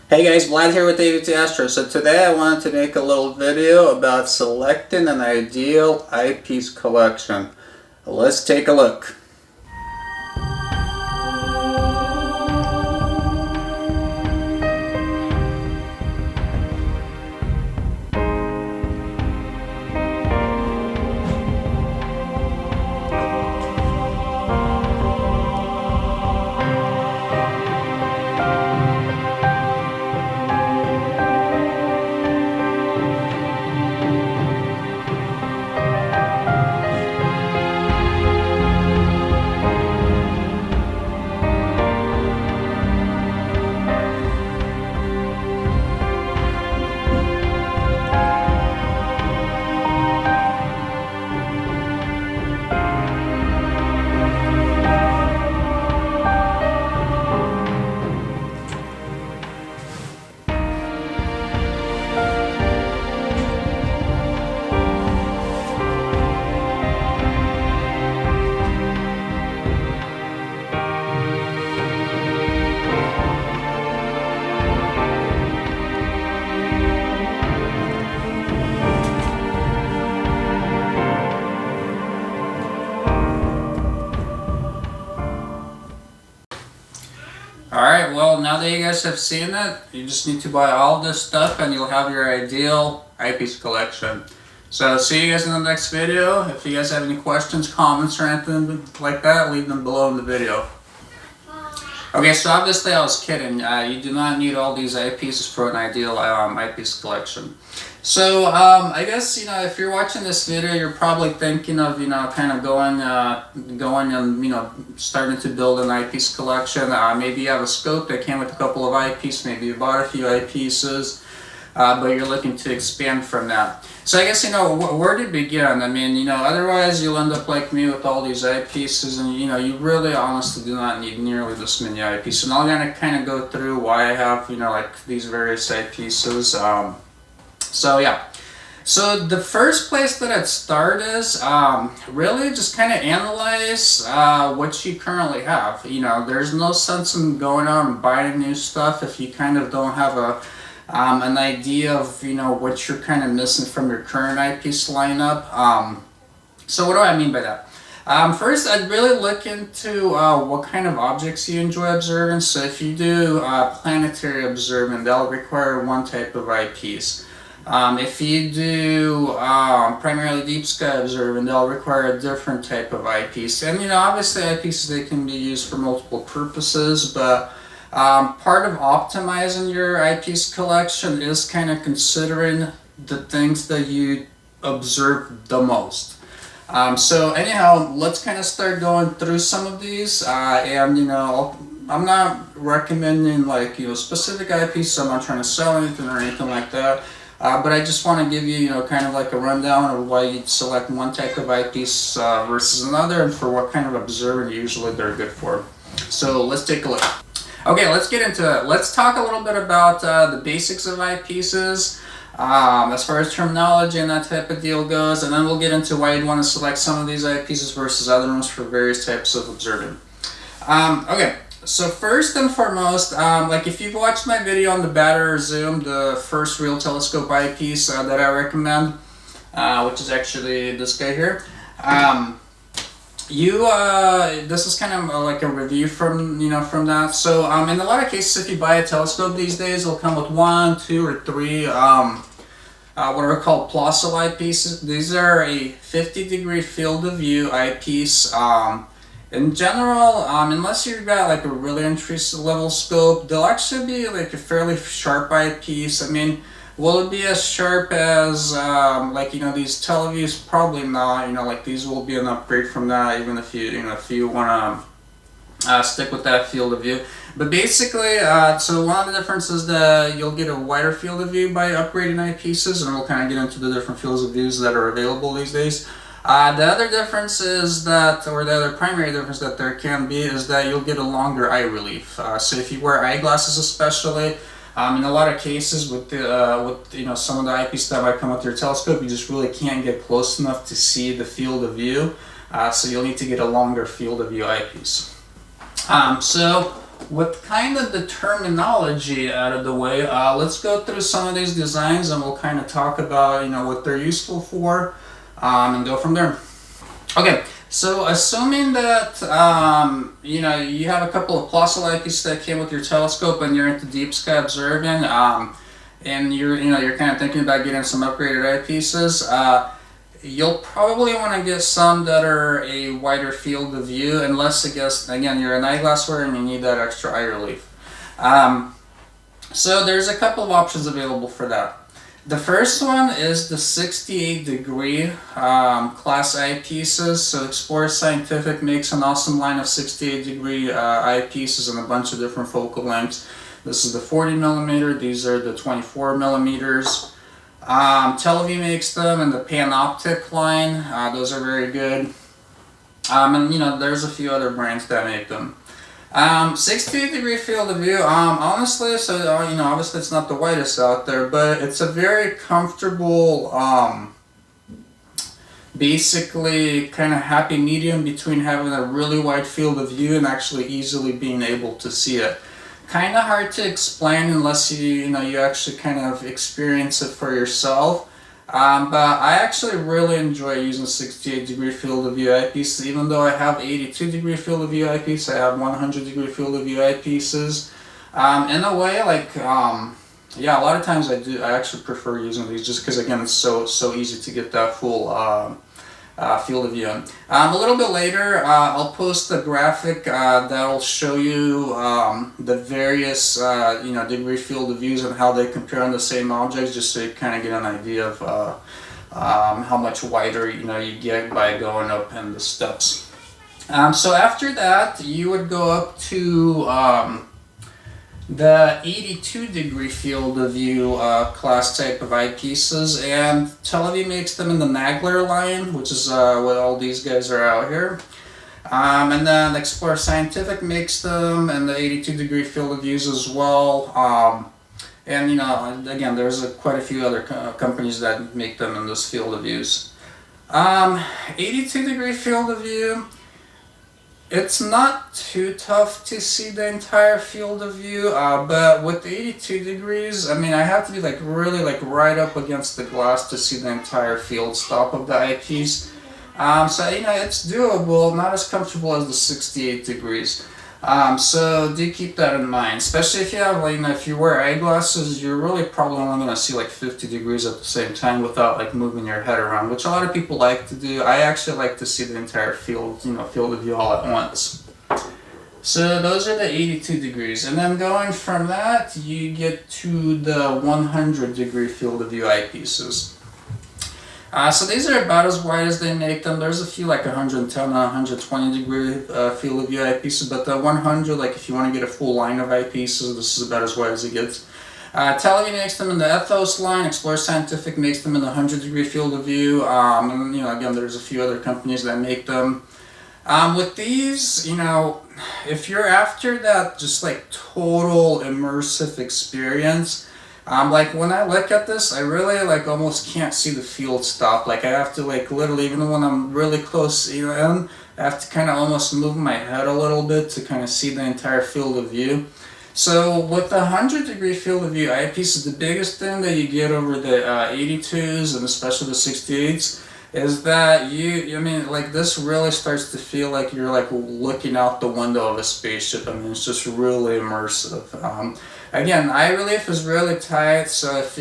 Hey guys, Vlad here with AVT-Astro. So today I wanted to make a little video about selecting an ideal eyepiece collection. Let's take a look. Alright, well, now that you guys have seen it, you just need to buy all this stuff and you'll have your ideal eyepiece collection. So, see you guys in the next video. If you guys have any questions, comments, or anything like that, leave them below in the video. Okay, so obviously I was kidding. You do not need all these eyepieces for an ideal eyepiece collection. So, I guess, if you're watching this video, you're probably thinking of, kind of going and, starting to build an eyepiece collection. Maybe you have a scope that came with a couple of eyepieces, maybe you bought a few eyepieces, but you're looking to expand from that. So I guess, where to begin? I mean, otherwise you'll end up like me with all these eyepieces and, you really honestly do not need nearly this many eyepieces. And I'm going to kind of go through why I have, like these various eyepieces. So yeah, so the first place that I'd start is really just kind of analyze what you currently have. There's no sense in going out and buying new stuff if you kind of don't have an idea of what you're kind of missing from your current eyepiece lineup. So what do I mean by that? First, I'd really look into what kind of objects you enjoy observing. So if you do planetary observing, that'll require one type of eyepiece. If you do primarily deep sky observing, they'll require a different type of eyepiece. And obviously eyepieces, they can be used for multiple purposes, but part of optimizing your eyepiece collection is kind of considering the things that you observe the most. So anyhow, let's kind of start going through some of these, and I'm not recommending like specific eyepieces. I'm not trying to sell anything or anything like that. But I just want to give you, kind of like a rundown of why you'd select one type of eyepiece versus another, and for what kind of observer usually they're good for. So let's take a look. Okay, let's get into it. Let's talk a little bit about the basics of eyepieces, as far as terminology and that type of deal goes, and then we'll get into why you'd want to select some of these eyepieces versus other ones for various types of observing. Okay. So first and foremost, like if you've watched my video on the Batter Zoom, the first real telescope eyepiece that I recommend, which is actually this guy here, this is kind of like a review from from that. So in a lot of cases, if you buy a telescope these days, it'll come with 1, 2, or 3 what are called Plössl eyepieces. These are a 50-degree field of view eyepiece. In general, unless you've got like a really entry-level scope, they'll actually be like a fairly sharp eyepiece. I mean, will it be as sharp as like these televiews? Probably not. Like these will be an upgrade from that, even if you if you want to stick with that field of view. But basically, so one of the differences is that you'll get a wider field of view by upgrading eyepieces, and we'll kind of get into the different fields of views that are available these days. The other difference is that, or the other primary difference that there can be, is that you'll get a longer eye relief. So if you wear eyeglasses especially, in a lot of cases with some of the eyepieces that might come with your telescope, you just really can't get close enough to see the field of view. So you'll need to get a longer field of view eyepiece. So with kind of the terminology out of the way, let's go through some of these designs and we'll kind of talk about, you know, what they're useful for, and go from there. Okay, so assuming that, you know, you have a couple of colossal eyepieces that came with your telescope and you're into deep sky observing, and you're kind of thinking about getting some upgraded eyepieces, you'll probably want to get some that are a wider field of view, unless, I guess, again, you're an eyeglass wearer and you need that extra eye relief. So there's a couple of options available for that. The first one is the 68-degree class eyepieces. So Explorer Scientific makes an awesome line of 68-degree eyepieces in a bunch of different focal lengths. This is the 40mm, these are the 24mm. Teleview makes them in the Panoptic line. Those are very good. And you know, there's a few other brands that make them. 68-degree field of view, honestly, so you know, obviously it's not the widest out there, but it's a very comfortable, basically kind of happy medium between having a really wide field of view and actually easily being able to see it. Kind of hard to explain unless you actually kind of experience it for yourself. But I actually really enjoy using 68-degree field of view eyepieces. Even though I have 82-degree field of view eyepiece, I have 100-degree field of view eyepieces. In a way, like, yeah, a lot of times I actually prefer using these just because, again, it's so easy to get that full field of view. A little bit later, I'll post the graphic that'll show you the various degree field of views and how they compare on the same objects, just so you kind of get an idea of how much wider you get by going up in the steps. So after that, you would go up to the 82-degree field of view class type of eyepieces, and Teleview makes them in the Nagler line, which is what all these guys are out here. And then Explorer Scientific makes them in the 82-degree field of views as well. And again, there's quite a few other companies that make them in this field of views. 82-degree field of view. It's not too tough to see the entire field of view, but with 82 degrees, I mean, I have to be really right up against the glass to see the entire field stop of the eyepiece. So it's doable, not as comfortable as the 68 degrees. So do keep that in mind, especially if you have, if you wear eyeglasses, you're really probably only going to see 50 degrees at the same time without moving your head around, which a lot of people like to do. I actually like to see the entire field, field of view all at once. So those are the 82 degrees, and then going from that, you get to the 100-degree field of view eyepieces. So these are about as wide as they make them. There's a few 110 and 120 degree field of view eyepieces, but the 100, if you want to get a full line of eyepieces, this is about as wide as it gets. Teleview makes them in the Ethos line. Explorer Scientific makes them in the 100-degree field of view. And again, there's a few other companies that make them. With these, if you're after that just total immersive experience, when I look at this, I really almost can't see the field stop. I have to literally, even when I'm really close in, I have to kind of almost move my head a little bit to kind of see the entire field of view. So with the 100-degree field of view eyepieces, the biggest thing that you get over the 82s and especially the 68s is that this really starts to feel like you're looking out the window of a spaceship. I mean, it's just really immersive. Again, eye relief is really tight, so if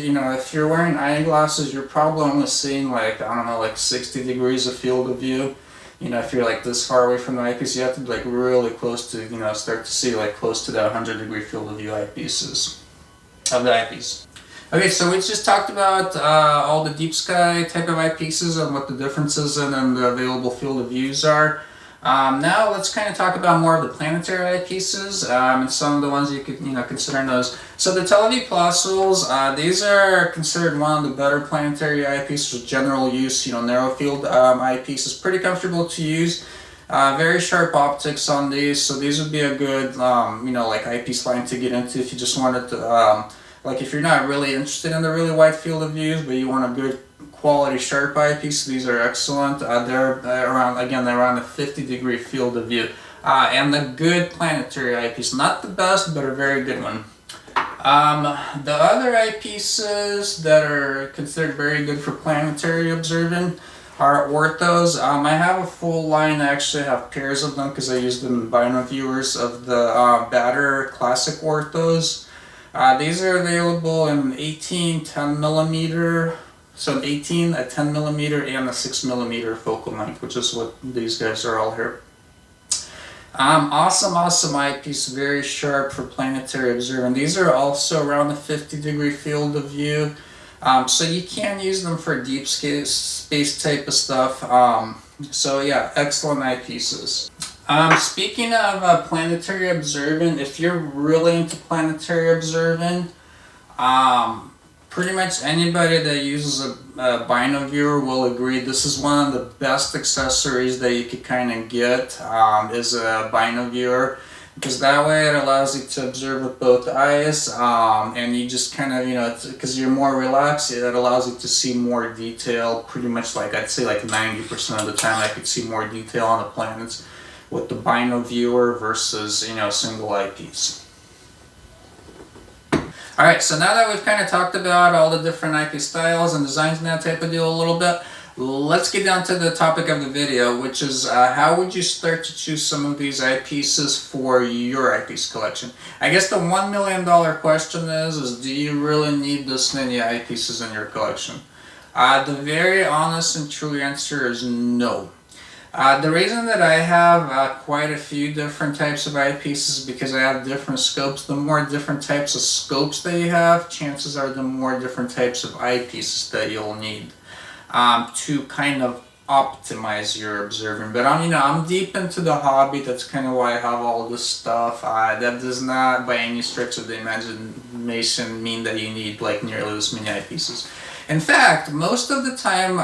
you're wearing eyeglasses, you're probably only seeing 60 degrees of field of view. If you're this far away from the eyepiece, you have to be really close to start to see close to that 100-degree field of view eyepieces of the eyepiece. Okay, so we just talked about all the deep sky type of eyepieces and what the differences in and the available field of views are. Now let's kind of talk about more of the planetary eyepieces and some of the ones you could consider those. So the Teleview Plausibles, these are considered one of the better planetary eyepieces with general use, narrow field eyepieces. Pretty comfortable to use. Very sharp optics on these, so these would be a good eyepiece line to get into if you just wanted to if you're not really interested in the really wide field of views, but you want a good quality sharp eyepiece. These are excellent. They're around a 50-degree field of view. and the good planetary eyepiece. Not the best, but a very good one. The other eyepieces that are considered very good for planetary observing are orthos. I have a full line. I actually have pairs of them because I use them in binoviewers of the Batter Classic orthos. These are available in 18, 10 millimeter. So an 18, a 10 millimeter, and a 6 millimeter focal length, which is what these guys are all here. Awesome eyepiece, very sharp for planetary observing. These are also around the 50-degree field of view, so you can use them for deep space type of stuff. So yeah, excellent eyepieces. Speaking of planetary observing, if you're really into planetary observing, pretty much anybody that uses a binoviewer will agree this is one of the best accessories that you could kind of get, is a binoviewer, because that way it allows you to observe with both eyes, and you just kind of, because you're more relaxed, it allows you to see more detail. Pretty much, like I'd say, like 90% of the time I could see more detail on the planets with the binoviewer versus, a single eyepiece. Alright, so now that we've kind of talked about all the different eyepiece styles and designs and that type of deal a little bit, let's get down to the topic of the video, which is how would you start to choose some of these eyepieces for your eyepiece collection? I guess the $1 million question is do you really need this many eyepieces in your collection? The very honest and true answer is no. The reason that I have quite a few different types of eyepieces is because I have different scopes. The more different types of scopes that you have, chances are the more different types of eyepieces that you'll need to kind of optimize your observing. But I'm deep into the hobby. That's kind of why I have all of this stuff. That does not by any stretch of the imagination mean that you need like nearly this many eyepieces. In fact, most of the time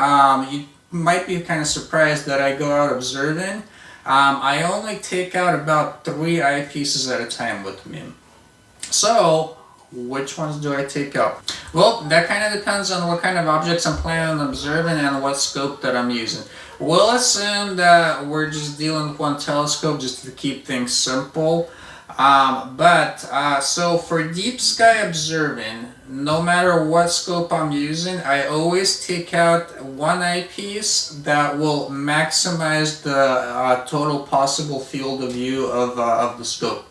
you might be kind of surprised that I go out observing. I only take out about 3 eyepieces at a time with me. So, which ones do I take out? Well, that kind of depends on what kind of objects I'm planning on observing and what scope that I'm using. We'll assume that we're just dealing with one telescope just to keep things simple. So for deep sky observing, no matter what scope I'm using, I always take out one eyepiece that will maximize the total possible field of view of the scope.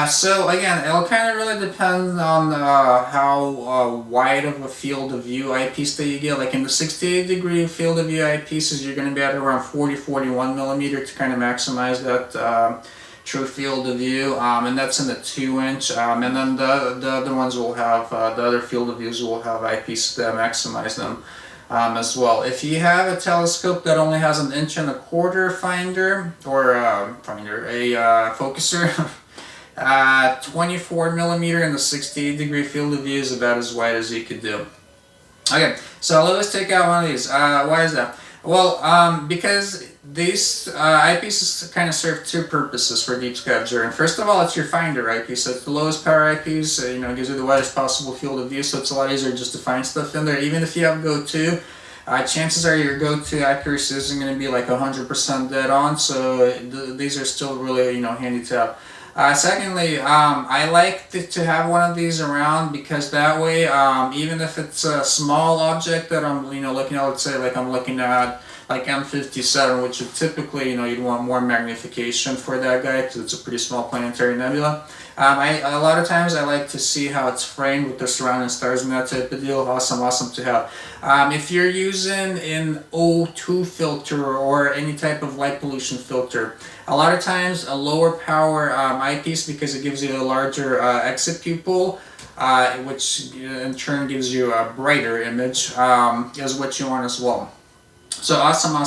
So again, it'll kind of really depend on how wide of a field of view eyepiece that you get. Like in the 68-degree field of view eyepieces, you're going to be at around 40-41 millimeter to kind of maximize that true field of view, and that's in the 2-inch, and then the other ones will have, the other field of views will have eyepieces that maximize them as well. If you have a telescope that only has an 1.25 inch finder, or a focuser, 24 millimeter in the 68-degree field of view is about as wide as you could do. Okay, so I'll always take out one of these. Why is that? Well, because these eyepieces kind of serve 2 purposes for deep sky observing. First of all, it's your finder eyepiece. So it's the lowest power eyepiece. It gives you the widest possible field of view, so it's a lot easier just to find stuff in there. Even if you have go-to, chances are your go-to accuracy isn't going to be like 100% dead on. So these are still really handy to have. Secondly, I like to have one of these around because that way, even if it's a small object that I'm looking at, let's say like I'm looking at like M57, which would typically you'd want more magnification for that guy because it's a pretty small planetary nebula. A lot of times I like to see how it's framed with the surrounding stars and that type of deal. Awesome to have. If you're using an O2 filter or any type of light pollution filter, a lot of times a lower power eyepiece, because it gives you a larger exit pupil, which in turn gives you a brighter image, is what you want as well. So awesome.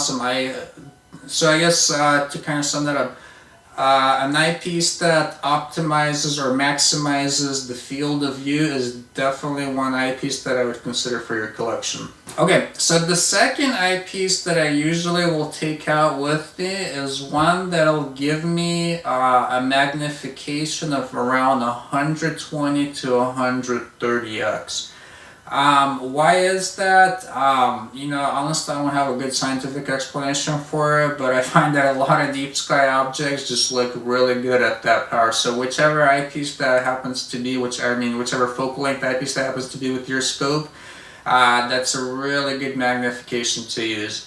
So I guess to kind of sum that up, an eyepiece that optimizes or maximizes the field of view is definitely one eyepiece that I would consider for your collection. Okay, so the second eyepiece that I usually will take out with me is one that'll give me a magnification of around 120 to 130x. Why is that? You know, honestly, I don't have a good scientific explanation for it, but I find that a lot of deep sky objects just look really good at that power. So whichever eyepiece that happens to be, whichever focal length eyepiece that happens to be with your scope, that's a really good magnification to use.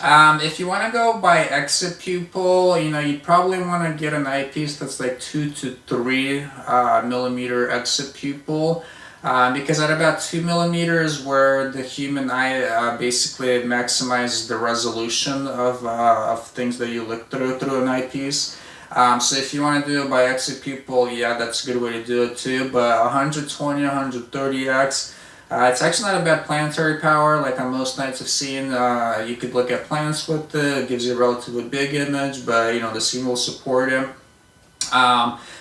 If you want to go by exit pupil, you know, you'd probably want to get an eyepiece that's like 2 to 3 millimeter exit pupil. Because at about 2 millimeters, where the human eye basically maximizes the resolution of things that you look through an eyepiece. So if you want to do it by exit pupil, yeah, that's a good way to do it too. But 120, 130x, it's actually not a bad planetary power. Like on most nights I've seen, you could look at planets with it. It gives you a relatively big image, but you know the scene will support it.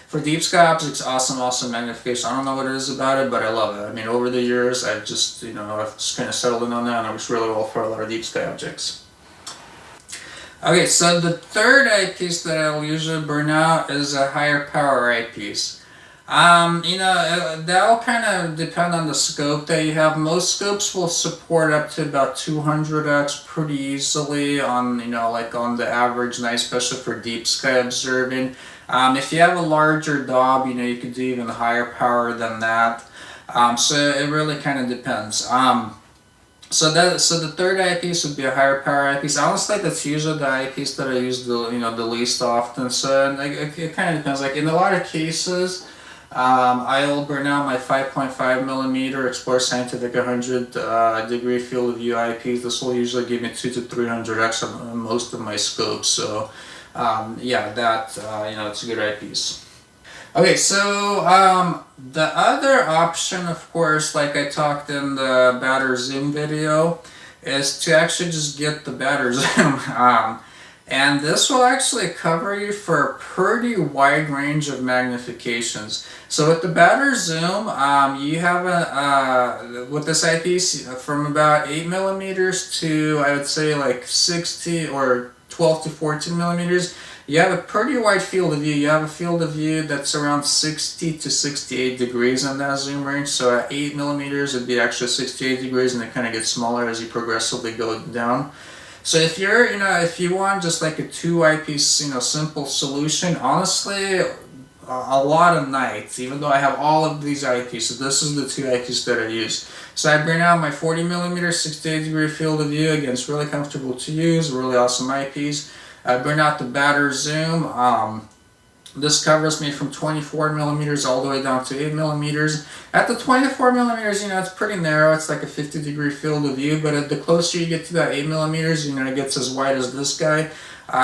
For deep sky objects, awesome magnification. I don't know what it is about it, but I love it. I mean, over the years, I've just kind of settled in on that, and it works really well for a lot of deep sky objects. Okay, so the third eyepiece that I'll usually burn out is a higher power eyepiece. You know, that'll kind of depend on the scope that you have. Most scopes will support up to about 200x pretty easily on, you know, like on the average night, especially for deep sky observing. If you have a larger Dob, you know, you could do even higher power than that. So it really kind of depends. So the third eyepiece would be a higher power eyepiece. Honestly, that's usually the eyepiece that I use the least often. So like, it kind of depends. Like in a lot of cases, I'll burn out my 5.5 millimeter Explore Scientific 100 degree field of view eyepiece. This will usually give me 2 to 300x on most of my scopes. So yeah, that you know, it's a good eyepiece. Okay, so the other option, of course, like I talked in the batter zoom video, is to actually just get the batter zoom. And this will actually cover you for a pretty wide range of magnifications. So with the batter zoom, you have with this eyepiece from about 8 millimeters to, I would say, like 60 or 12 to 14 millimeters. You have a pretty wide field of view. You have a field of view that's around 60 to 68 degrees in that zoom range. So at 8 millimeters, it'd be actually 68 degrees, and it kind of gets smaller as you progressively go down. So if you're, if you want just like a 2 eyepiece, simple solution, honestly, a lot of nights, even though I have all of these eyepieces, this is the 2 eyepieces that I use. So I bring out my 40 millimeter 68 degree field of view. Again, it's really comfortable to use, really awesome eyepiece. I bring out the batter zoom. This covers me from 24 millimeters all the way down to 8 millimeters. At the 24 millimeters, it's pretty narrow. It's like a 50 degree field of view, but the closer you get to that 8 millimeters, it gets as wide as this guy.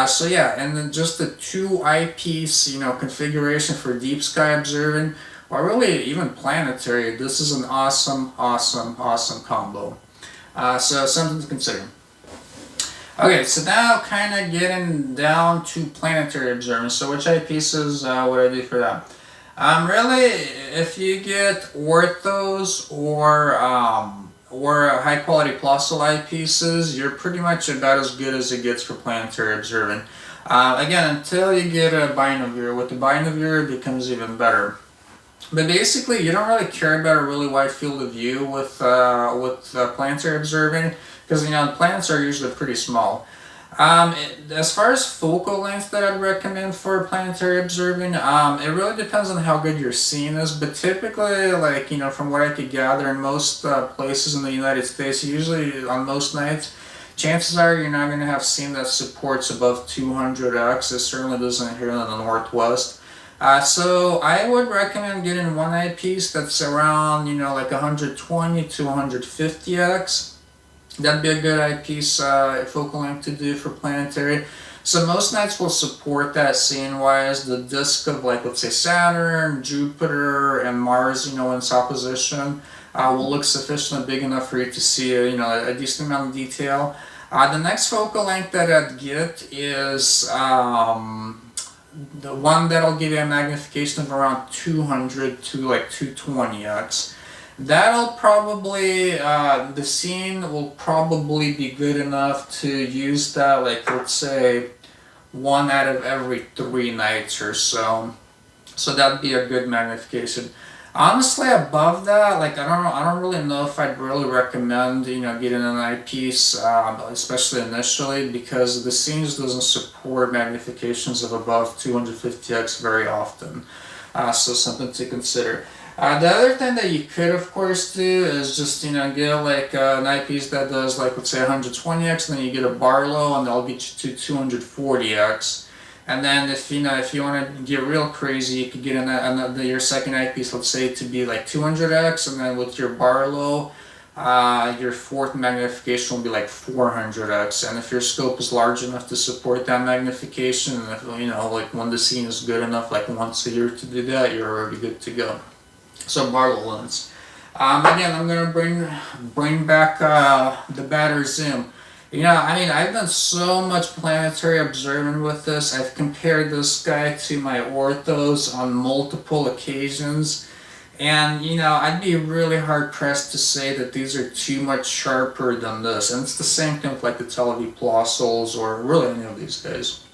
So yeah, and then just the 2 eyepiece, configuration for deep sky observing, or really even planetary, this is an awesome combo. So something to consider. Okay, so now kind of getting down to planetary observing. So which eyepieces would I do for that? Really, if you get orthos or high quality plossal eyepieces, you're pretty much about as good as it gets for planetary observing. Again, until you get a binoviewer. With the binoviewer, it becomes even better. But basically, you don't really care about a really wide field of view with planetary observing, because the planets are usually pretty small. As far as focal length that I'd recommend for planetary observing, it really depends on how good your scene is. But typically, like from what I could gather, in most places in the United States, usually on most nights, chances are you're not going to have scene that supports above 200x. It certainly doesn't here in the Northwest. So I would recommend getting one eyepiece that's around like 120 to 150x. That'd be a good eyepiece focal length to do for planetary. So most nights will support that scene-wise. The disk of, like, let's say Saturn, Jupiter, and Mars, in supposition, will look sufficiently big enough for you to see a decent amount of detail. The next focal length that I'd get is the one that'll give you a magnification of around 200 to like 220x. That'll probably, the scene will probably be good enough to use that, like, let's say, 1 out of every 3 nights or so. So that'd be a good magnification. Honestly, above that, like I don't really know if I'd really recommend getting an eyepiece, especially initially, because the scenes doesn't support magnifications of above 250x very often. So something to consider. The other thing that you could, of course, do is just get like an eyepiece that does like, let's say 120x, and then you get a Barlow, and that'll get you to 240x. And then if you want to get real crazy, you could get your second eyepiece, let's say, to be like 200x, and then with your Barlow, your fourth magnification will be like 400x. And if your scope is large enough to support that magnification, and if like when the scene is good enough, like once a year to do that, you're already good to go. So Barlow lens. Again, I'm gonna bring back the better zoom. I mean, I've done so much planetary observing with this. I've compared this guy to my orthos on multiple occasions. And, I'd be really hard pressed to say that these are too much sharper than this. And it's the same thing with like the Televi Plossols or really any of these guys.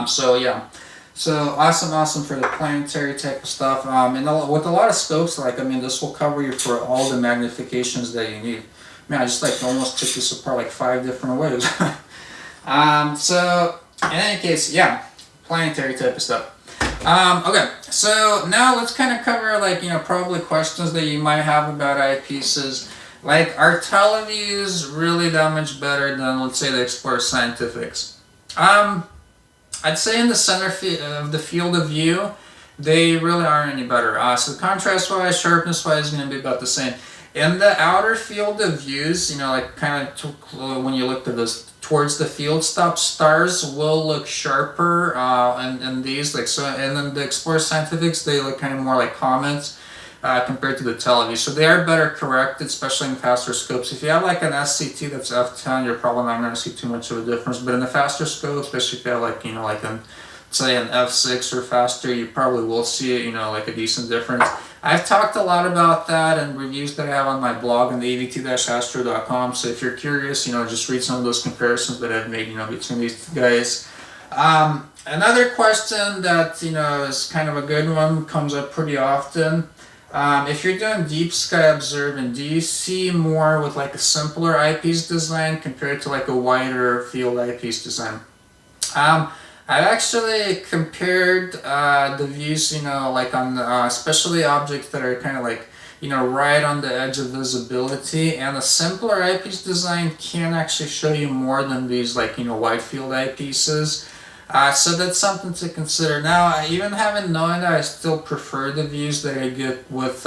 So yeah. So awesome for the planetary type of stuff. And with a lot of scopes, like, I mean, this will cover you for all the magnifications that you need. Man, I just like almost took this apart like 5 different ways. So in any case, yeah, planetary type of stuff. Okay, so now let's kind of cover like probably questions that you might have about eyepieces. Like, are televiews really that much better than, let's say, the Explorer Scientifics? I'd say in the center of the field of view, they really aren't any better. So contrast-wise, sharpness-wise, is going to be about the same. In the outer field of views, like kind of when you look to this towards the field stop, stars will look sharper, and these like so, and then the Explorer Scientifics, they look kind of more like comets compared to the Televi. So they are better corrected, especially in faster scopes. If you have like an SCT that's f10, you're probably not going to see too much of a difference. But in the faster scope, especially if you have like like say an f6 or faster, you probably will see it, like a decent difference. I've talked a lot about that in reviews that I have on my blog on the AVT-Astro.com. So if you're curious, just read some of those comparisons that I've made, between these guys. Another question that, is kind of a good one, comes up pretty often. If you're doing deep sky observing, do you see more with like a simpler eyepiece design compared to like a wider field eyepiece design? I've actually compared the views, like on especially objects that are kind of like, right on the edge of visibility, and a simpler eyepiece design can actually show you more than these like, wide field eyepieces. So that's something to consider. Now, even having known that, I still prefer the views that I get with,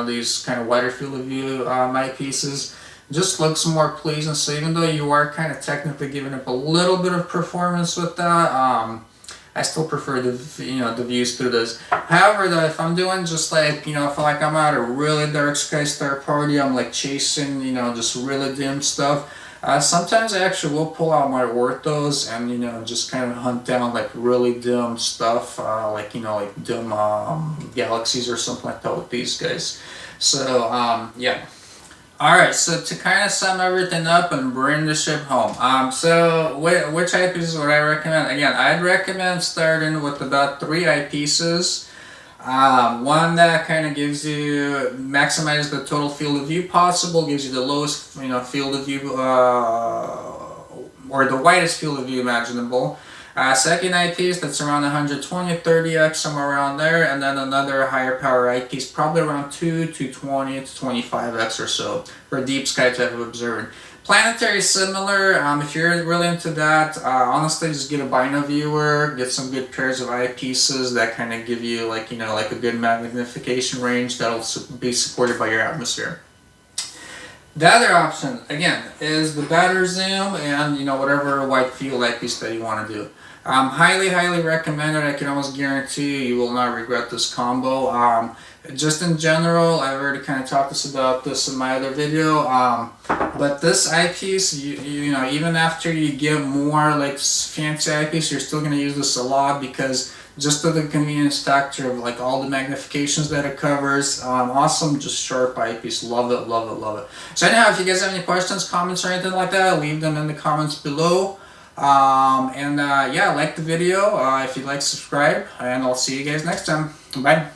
these kind of wider field of view eyepieces. Just looks more pleasing. So even though you are kind of technically giving up a little bit of performance with that, I still prefer the the views through this. However, though, if I'm doing just like if like I'm at a really dark sky star party, I'm like chasing just really dim stuff. Sometimes I actually will pull out my orthos and just kind of hunt down like really dim stuff, like like dim galaxies or something like that with these guys. So yeah. Alright, so to kind of sum everything up and bring the ship home, so which eyepieces would I recommend? Again, I'd recommend starting with about 3 eyepieces. One that kind of maximizes the total field of view possible, gives you the lowest field of view, or the widest field of view imaginable. Second eyepiece that's around 120, 30x, somewhere around there, and then another higher power eyepiece, probably around 220 to 25x or so for deep sky type of observing. Planetary is similar. If you're really into that, honestly, just get a bino-viewer, get some good pairs of eyepieces that kind of give you like like a good magnification range that'll be supported by your atmosphere. The other option, again, is the better zoom and whatever wide field eyepiece that you want to do. Highly recommend it. I can almost guarantee you will not regret this combo. Just in general, I've already kind of talked about this in my other video, but this eyepiece, even after you get more like fancy eyepiece, you're still going to use this a lot because just the convenience factor of like all the magnifications that it covers. Awesome, just sharp eyepiece. Love it. So anyhow, if you guys have any questions, comments, or anything like that, leave them in the comments below. Yeah, like the video. If you'd like, subscribe, and I'll see you guys next time. Bye.